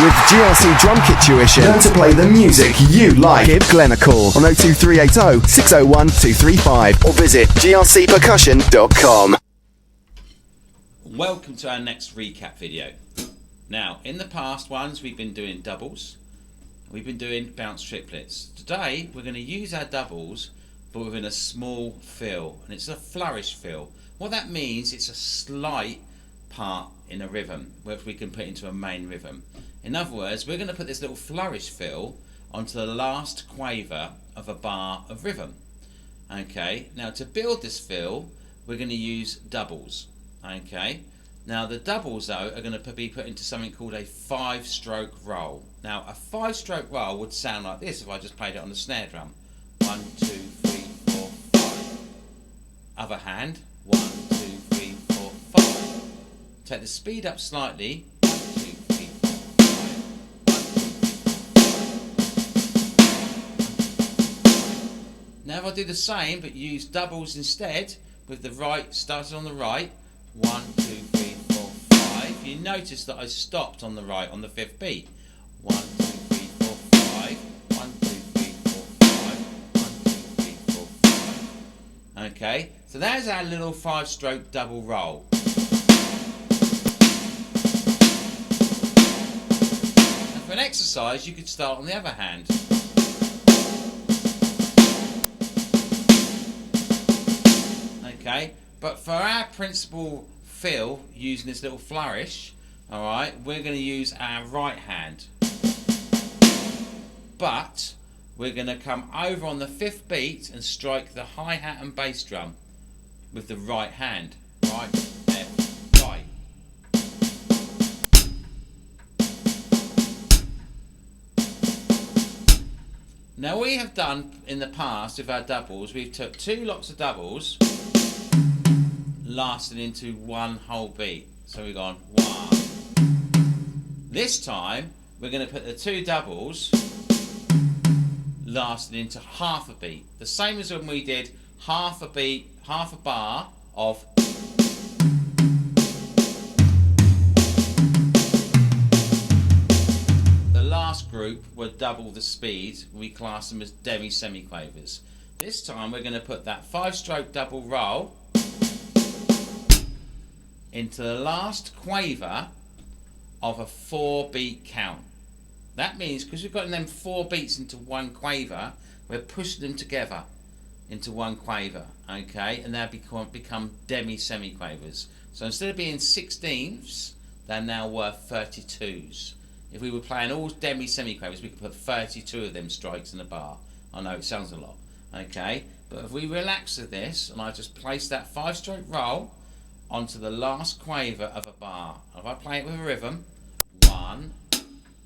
With GRC Drum Kit Tuition, learn to play the music you like. Give Glenn a call on 02380 601 235 or visit grcpercussion.com. Welcome to our next recap video. Now, in the past ones, we've been doing doubles. We've been doing bounce triplets. Today, we're going to use our doubles, but within a small fill, and it's a flourish fill. What that means, it's a slight part in a rhythm, which we can put into a main rhythm. In other words, we're going to put this little flourish fill onto the last quaver of a bar of rhythm. Okay, now to build this fill, we're going to use doubles. Okay, now the doubles though are going to be put into something called a 5-stroke roll. Now a 5-stroke roll would sound like this if I just played it on the snare drum. 1, 2, 3, 4, 5. Other hand. 1, 2, 3, 4, 5. Take the speed up slightly. 1, 2, 3, 4, 5. Now if I do the same but use doubles instead, with the right started on the right. 1, 2, 3, 4, 5. You notice that I stopped on the right on the 5th beat. 1, 2, 3, 4, 5. 1, 2, 3, 4, 5. 1, 2, 3, 4, 5. Okay, so there's our little 5-stroke double roll. And for an exercise, you could start on the other hand. Okay. But for our principal fill, using this little flourish, alright, we're going to use our right hand. But we're going to come over on the 5th beat and strike the hi-hat and bass drum with the right hand. Right, left, right. Now we have done in the past with our doubles, we've took 2 lots of doubles lasting into one whole beat. So we've gone 1. This time we're going to put the 2 doubles lasting into half a beat. The same as when we did half a beat, half a bar of. The last group were double the speed. We class them as demi-semiquavers. This time we're going to put that 5-stroke double roll into the last quaver of a 4-beat count. That means because we've got them 4 beats into one quaver, we're pushing them together into one quaver, okay, and they'll become demi-semiquavers. So instead of being 16ths, they're now worth 32s. If we were playing all demi-semiquavers, we could put 32 of them strikes in a bar. I know it sounds a lot, okay, but if we relax with this and I just place that 5-stroke roll onto the last quaver of a bar. If I play it with a rhythm, 1,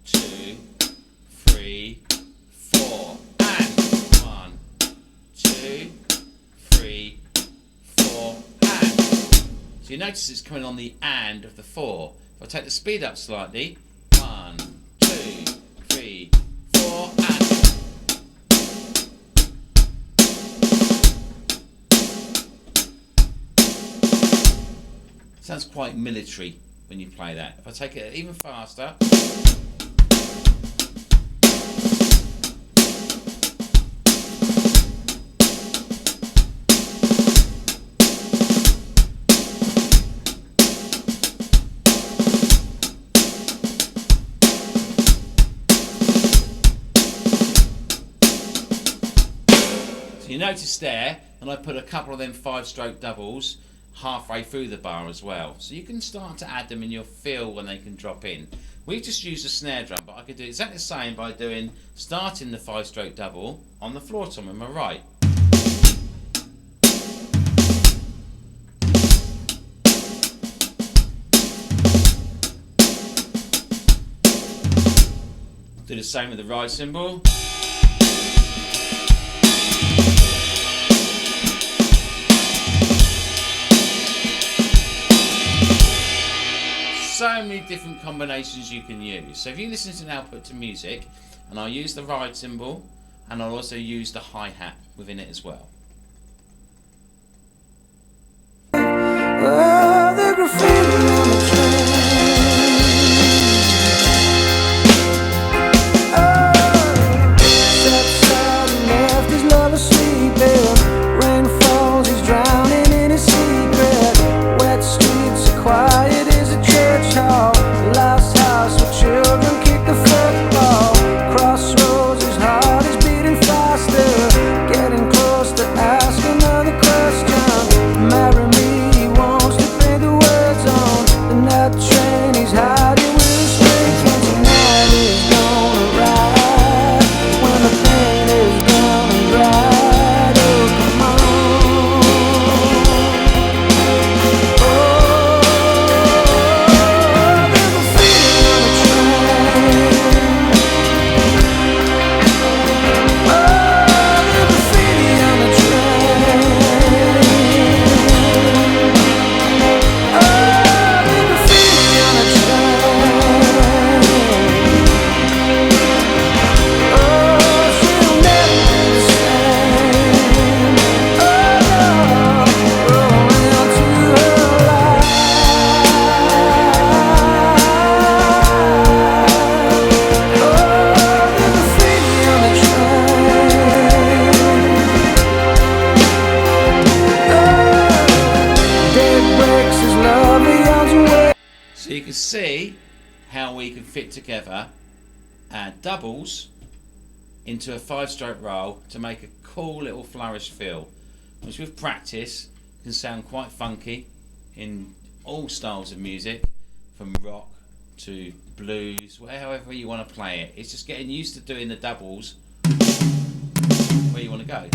2, 3, 4, and 1, 2, 3, 4, and. So you notice it's coming on the and of the 4. If I take the speed up slightly, 1, 2, 3, 4, and. Sounds quite military when you play that. If I take it even faster. So you notice there, and I put a couple of them 5-stroke doubles halfway through the bar as well, so you can start to add them in your fill when they can drop in. We've just used a snare drum, but I could do exactly the same by starting the 5-stroke double on the floor tom on my right. Do the same with the right cymbal. So many different combinations you can use. So if you listen to an output to music, and I'll use the ride cymbal, and I'll also use the hi-hat within it as well. The graffiti on the train. see how we can fit together our doubles into a 5-stroke roll to make a cool little flourish feel, which with practice can sound quite funky in all styles of music, from rock to blues, however you want to play it. It's just getting used to doing the doubles where you want to go.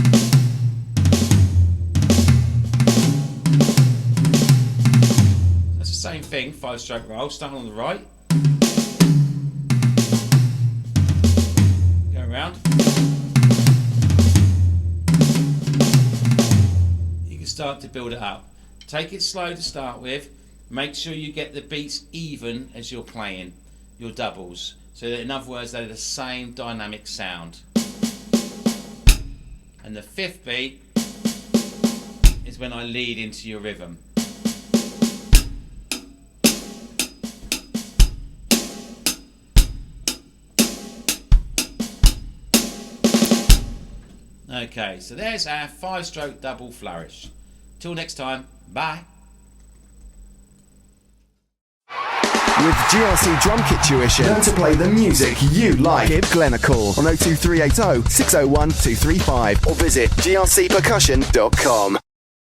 That's the same thing, 5-stroke roll, starting on the right, go around. You can start to build it up. Take it slow to start with. Make sure you get the beats even as you're playing your doubles, so that in other words they're the same dynamic sound. And the 5th beat is when I lead into your rhythm. Okay, so there's our 5-stroke double flourish. Till next time, bye. With GRC Drum Kit Tuition, learn to play the music you like. Give Glenn a call on 02380 601 235 or visit grcpercussion.com.